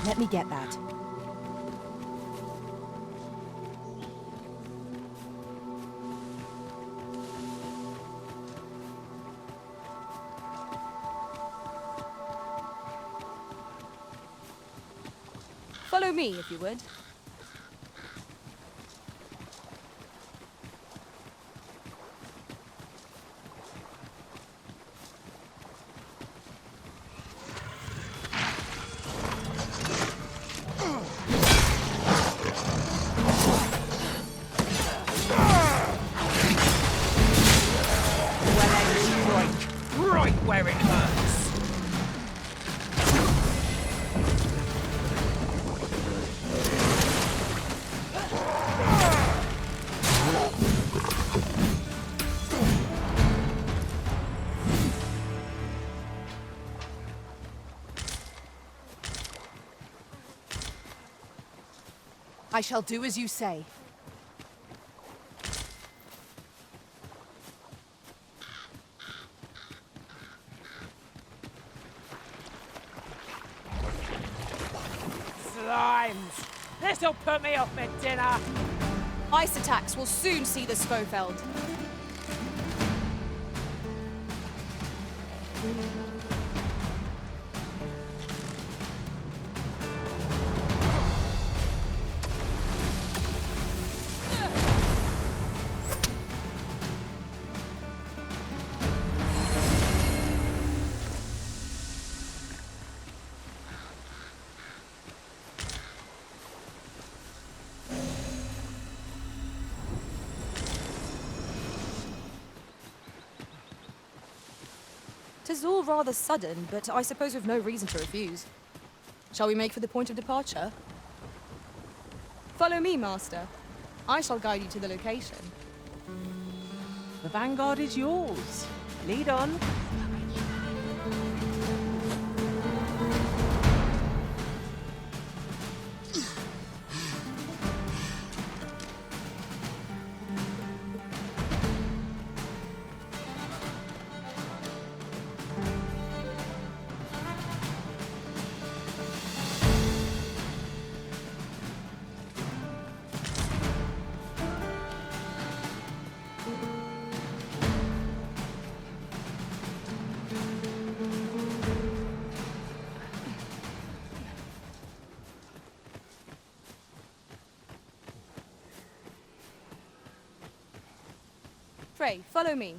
Let me get that. Follow me, if you would. Right where it hurts. I shall do as you say. Slimes! This'll put me off my dinner! Ice attacks will soon see the Scofeld. Tis all rather sudden, but I suppose we've no reason to refuse. Shall we make for the point of departure? Follow me, Master. I shall guide you to the location. The vanguard is yours. Lead on. Pray, follow me.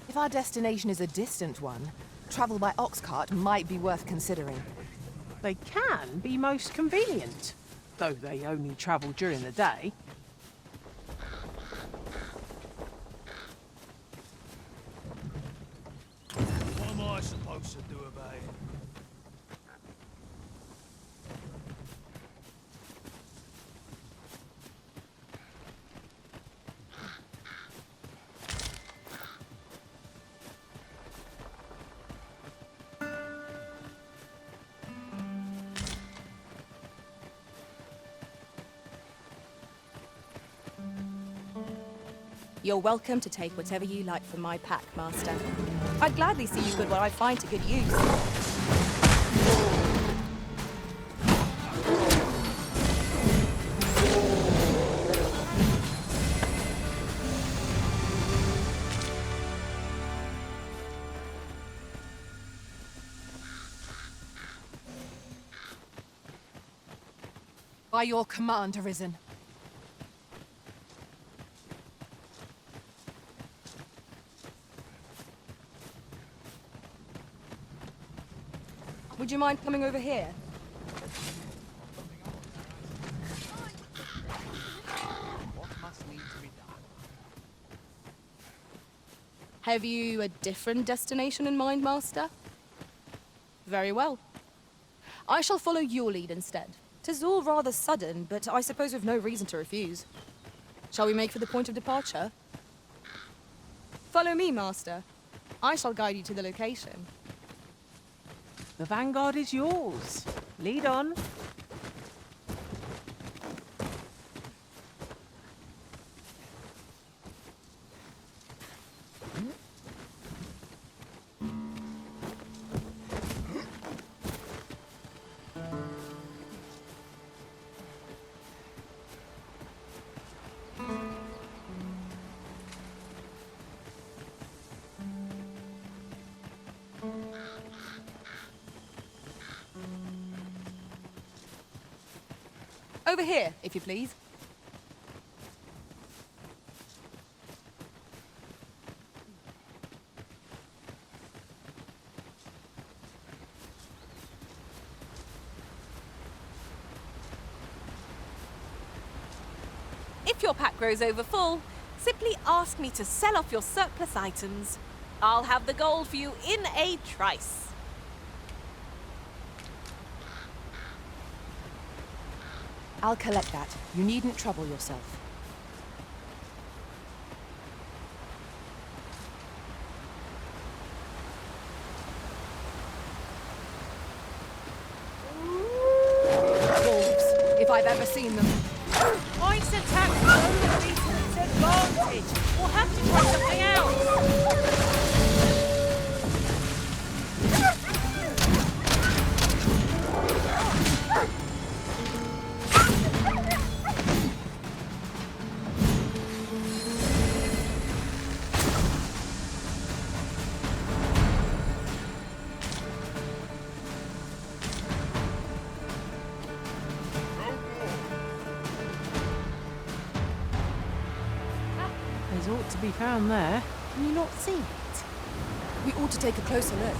If our destination is a distant one, travel by ox cart might be worth considering. They can be most convenient, though they only travel during the day. What am I supposed to do about it? You're welcome to take whatever you like from my pack, Master. I'd gladly see you put what I find to good use. By your command, Arisen. Would you mind coming over here? What must need to be done? Have you a different destination in mind, Master? Very well. I shall follow your lead instead. 'Tis all rather sudden, but I suppose we've no reason to refuse. Shall we make for the point of departure? Follow me, Master. I shall guide you to the location. The vanguard is yours. Lead on. Over here, if you please. If your pack grows over full, simply ask me to sell off your surplus items. I'll have the gold for you in a trice. I'll collect that. You needn't trouble yourself. Wolves, if I've ever seen them. Points attack from the beast's advantage. We'll have to try something else. There's ought to be found there. Can you not see it? We ought to take a closer look.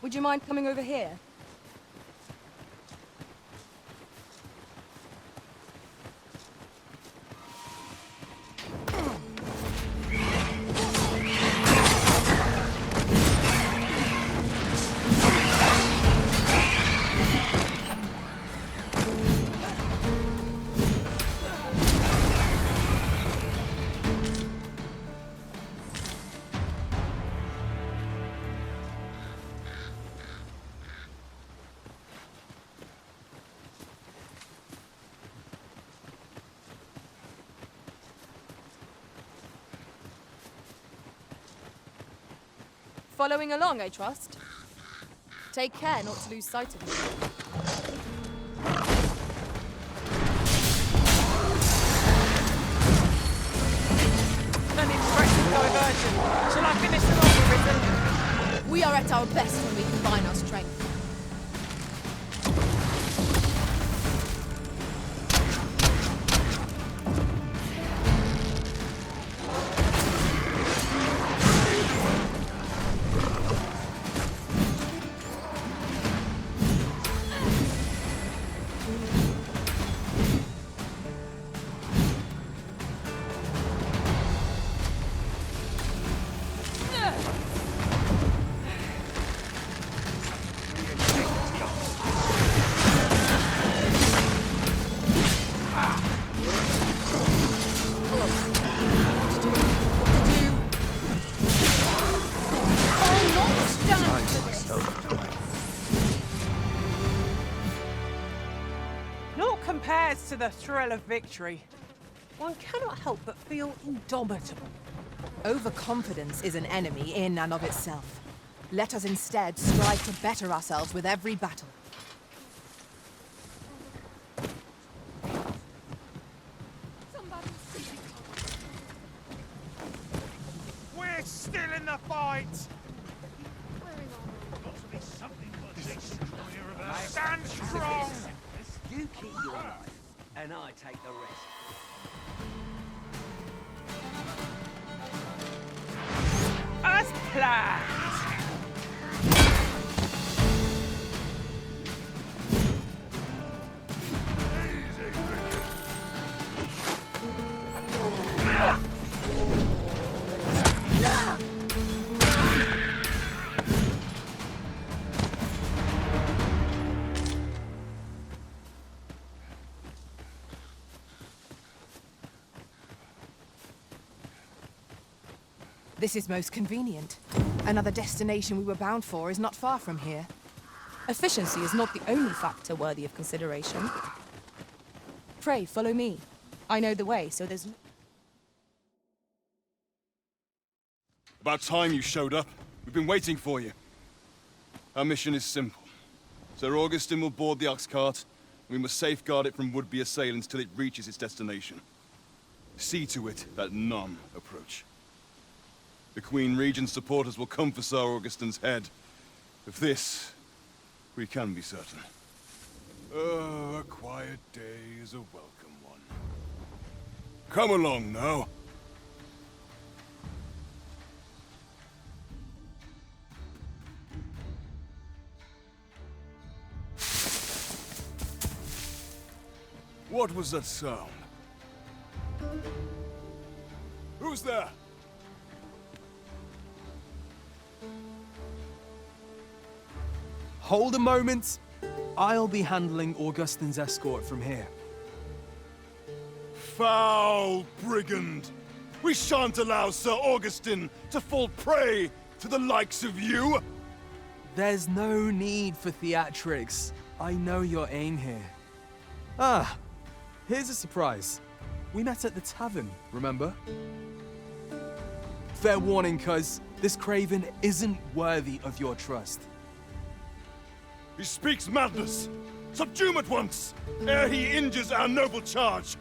Would you mind coming over here? Following along, I trust. Take care not to lose sight of me. An impressive diversion. Shall I finish the logarithm? We are at our best when we combine our strength. Naught compares to the thrill of victory. One cannot help but feel indomitable. Overconfidence is an enemy in and of itself. Let us instead strive to better ourselves with every battle. We're still in the fight! Stand strong! You keep your life, and I take the rest. As planned! This is most convenient. Another destination we were bound for is not far from here. Efficiency is not the only factor worthy of consideration. Pray, follow me. I know the way, so there's... About time you showed up. We've been waiting for you. Our mission is simple. Sir Augustin will board the ox cart, and we must safeguard it from would-be assailants till it reaches its destination. See to it that none approach. The Queen Regent's supporters will come for Sir Augustin's head. Of this, we can be certain. Oh, a quiet day is a welcome one. Come along now. What was that sound? Who's there? Hold a moment. I'll be handling Augustin's escort from here. Foul brigand! We shan't allow Sir Augustin to fall prey to the likes of you! There's no need for theatrics. I know your aim here. Ah, here's a surprise. We met at the tavern, remember? Fair warning, cuz this craven isn't worthy of your trust. He speaks madness! Subdue him at once, ere he injures our noble charge!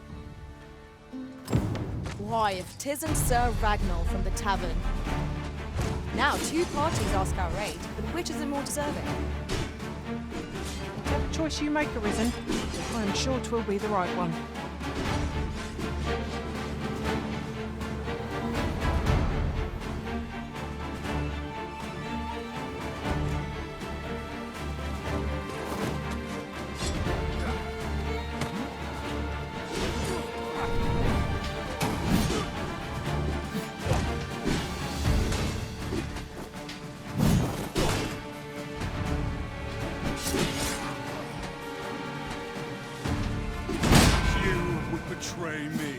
Why, if 'tisn't Sir Raghnall from the tavern. Now, two parties ask our aid, but which is the more deserving? Whatever choice you make, Arisen, I am sure 'twill be the right one. Betray me.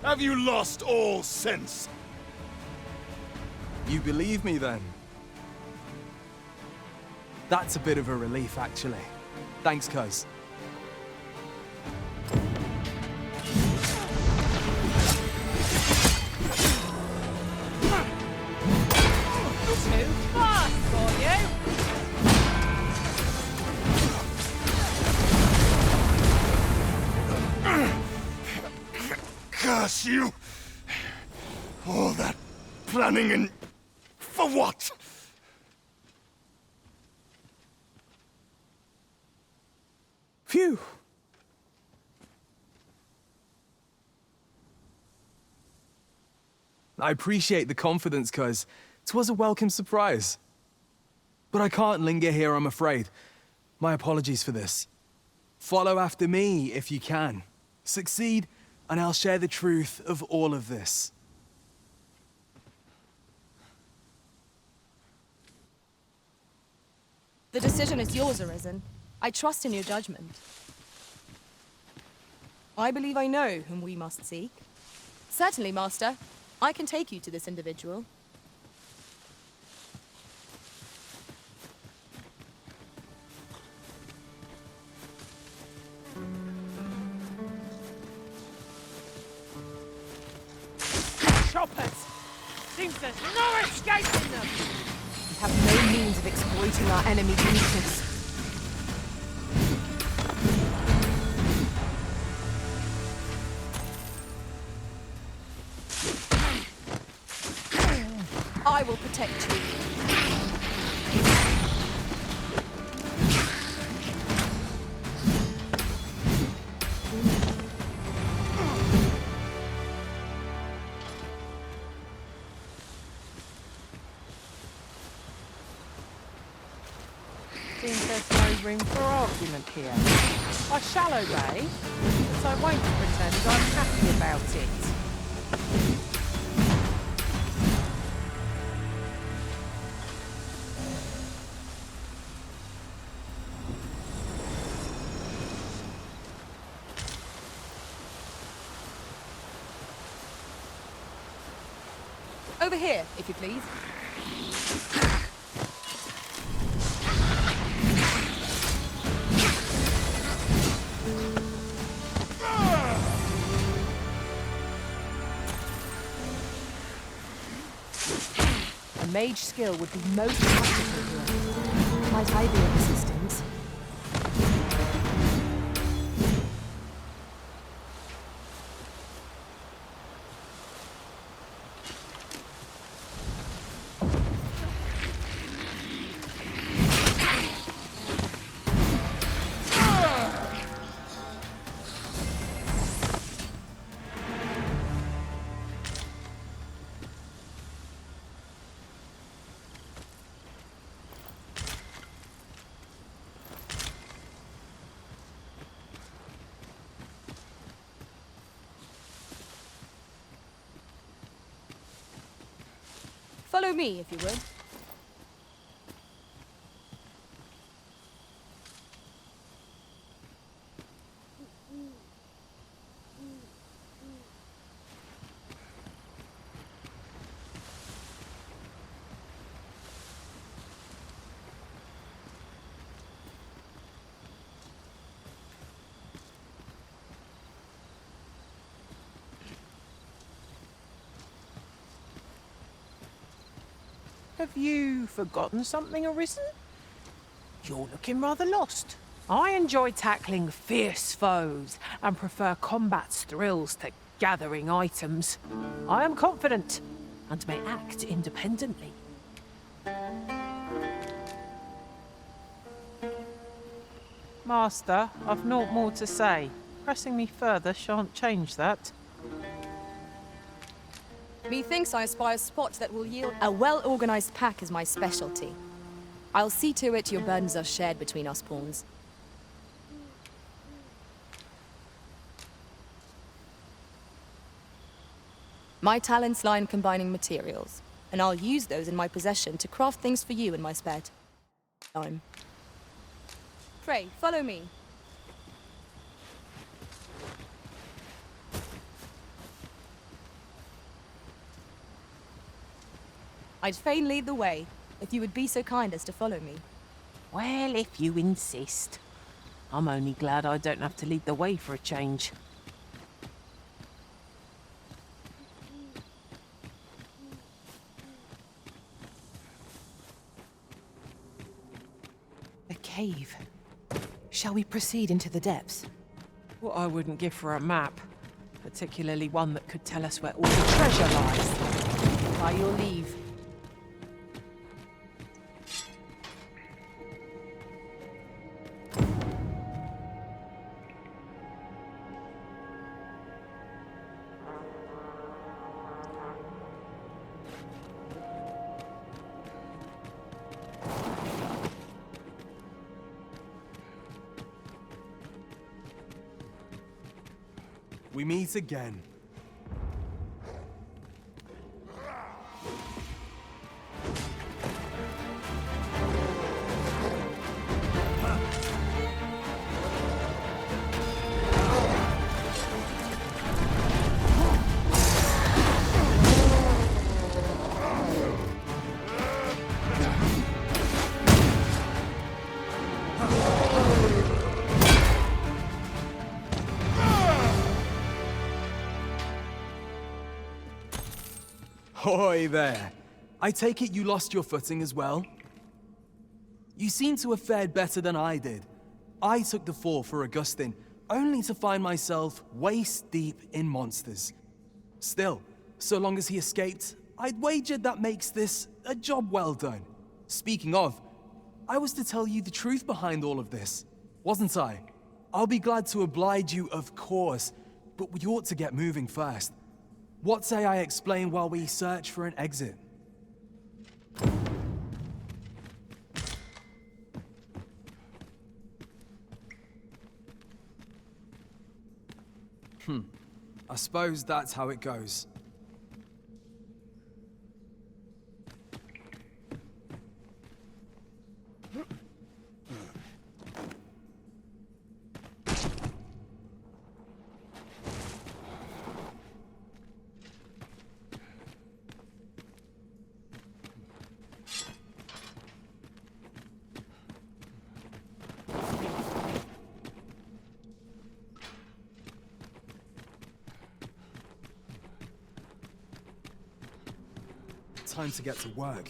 Have you lost all sense? You believe me then? That's a bit of a relief, actually. Thanks, cuz. Too fast for you! Curse you! All that planning and... for what? Phew! I appreciate the confidence, cuz 'twas a welcome surprise. But I can't linger here, I'm afraid. My apologies for this. Follow after me if you can. Succeed, and I'll share the truth of all of this. The decision is yours, Arisen. I trust in your judgment. I believe I know whom we must seek. Certainly, Master. I can take you to this individual. Choppers! Seems there's no escaping them! We have no means of exploiting our enemy's weakness. I will protect you. seems there's no room for argument here. I shall obey, but I won't pretend I'm happy about it. Over here, if you please. A mage skill would be most practical here. Might I be of assistance? Follow me, if you would. Have you forgotten something arisen? You're looking rather lost. I enjoy tackling fierce foes and prefer combat's thrills to gathering items. I am confident and may act independently. Master, I've naught more to say. Pressing me further shan't change that. Methinks I spy a spot that will yield a well-organized pack is my specialty. I'll see to it your burdens are shared between us pawns. My talents lie in combining materials, and I'll use those in my possession to craft things for you in my spare time. Pray, follow me. I'd fain lead the way, if you would be so kind as to follow me. Well, if you insist. I'm only glad I don't have to lead the way for a change. A cave. Shall we proceed into the depths? What I wouldn't give for a map, particularly one that could tell us where all the treasure lies. By your leave. We meet again. Hoy there. I take it you lost your footing as well? You seem to have fared better than I did. I took the fall for Augustine, only to find myself waist deep in monsters. Still, so long as he escaped, I'd wagered that makes this a job well done. Speaking of, I was to tell you the truth behind all of this, wasn't I? I'll be glad to oblige you, of course, but we ought to get moving first. What say I explain while we search for an exit? I suppose that's how it goes. Time to get to work.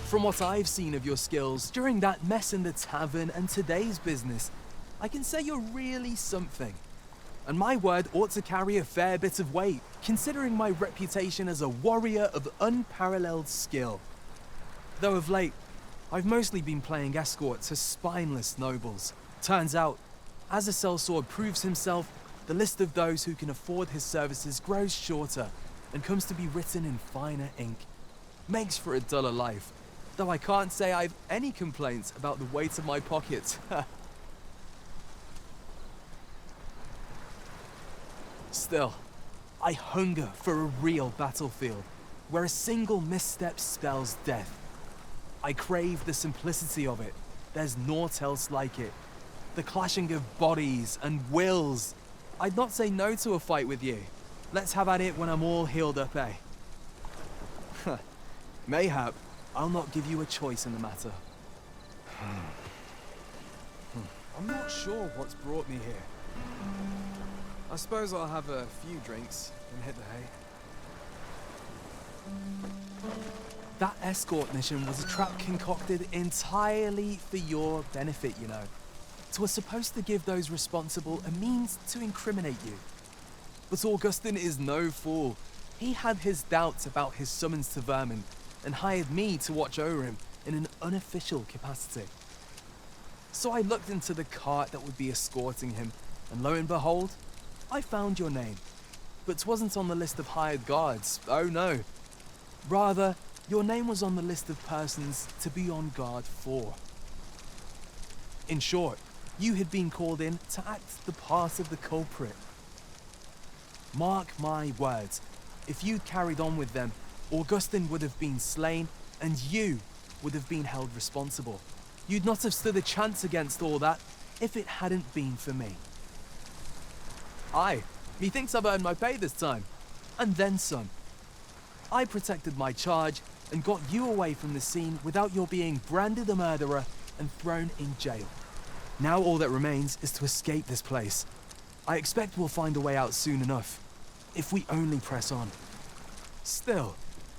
From what I've seen of your skills during that mess in the tavern and today's business, I can say you're really something. And my word ought to carry a fair bit of weight, considering my reputation as a warrior of unparalleled skill. Though of late, I've mostly been playing escort to spineless nobles. Turns out, as a sellsword proves himself, the list of those who can afford his services grows shorter and comes to be written in finer ink. Makes for a duller life, though I can't say I've any complaints about the weight of my pockets. Still, I hunger for a real battlefield, where a single misstep spells death. I crave the simplicity of it. There's naught else like it. The clashing of bodies and wills. I'd not say no to a fight with you. Let's have at it when I'm all healed up, eh? Mayhap, I'll not give you a choice in the matter. I'm not sure what's brought me here. I suppose I'll have a few drinks and hit the hay. That escort mission was a trap concocted entirely for your benefit, you know. It was supposed to give those responsible a means to incriminate you. But Augustin is no fool. He had his doubts about his summons to Vermin, and hired me to watch over him in an unofficial capacity. So I looked into the cart that would be escorting him, and lo and behold, I found your name. But 'twasn't on the list of hired guards, oh no. Rather, your name was on the list of persons to be on guard for. In short, you had been called in to act the part of the culprit. Mark my words, if you'd carried on with them, Augustin would have been slain, and you would have been held responsible. You'd not have stood a chance against all that if it hadn't been for me. Aye, methinks I've earned my pay this time, and then some. I protected my charge and got you away from the scene without your being branded a murderer and thrown in jail. Now all that remains is to escape this place. I expect we'll find a way out soon enough, if we only press on. Still,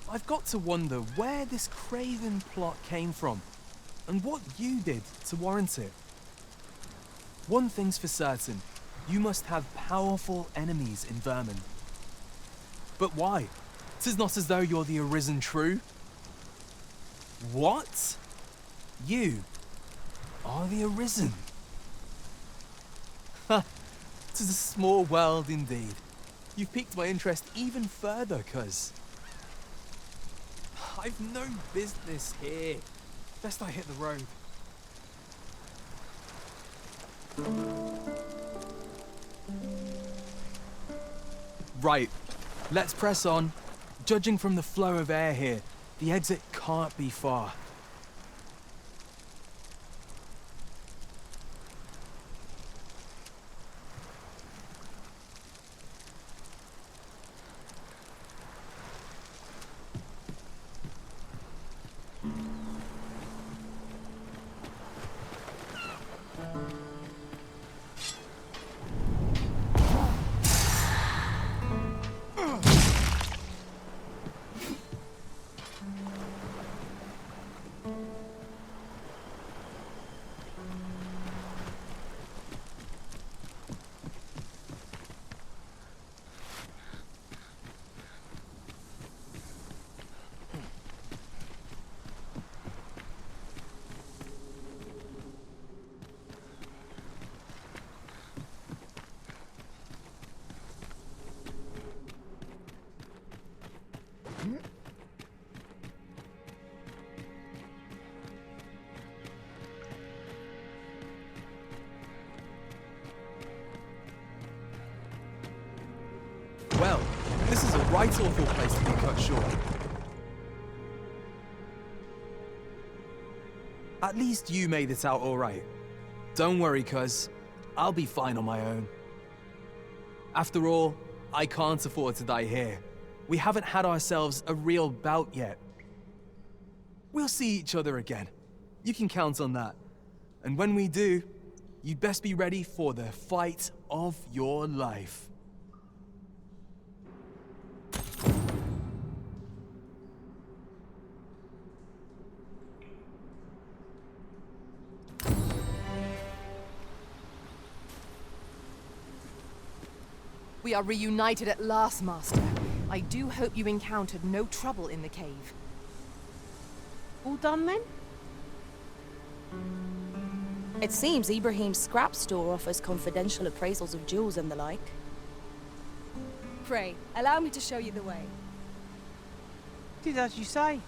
I've got to wonder where this craven plot came from, and what you did to warrant it. One thing's for certain, you must have powerful enemies in Vermin. But why? 'Tis not as though you're the arisen true. What? You are the Arisen. Ha! 'Tis a small world indeed. You've piqued my interest even further, cuz I've no business here. Best I hit the road. Right, let's press on. Judging from the flow of air here, the exit can't be far. Well, this is a right awful place to be cut short. At least you made it out all right. Don't worry, cuz. I'll be fine on my own. After all, I can't afford to die here. We haven't had ourselves a real bout yet. We'll see each other again. You can count on that. And when we do, you'd best be ready for the fight of your life. We are reunited at last, Master. I do hope you encountered no trouble in the cave. All done then? It seems Ibrahim's scrap store offers confidential appraisals of jewels and the like. Pray, allow me to show you the way. Did as you say.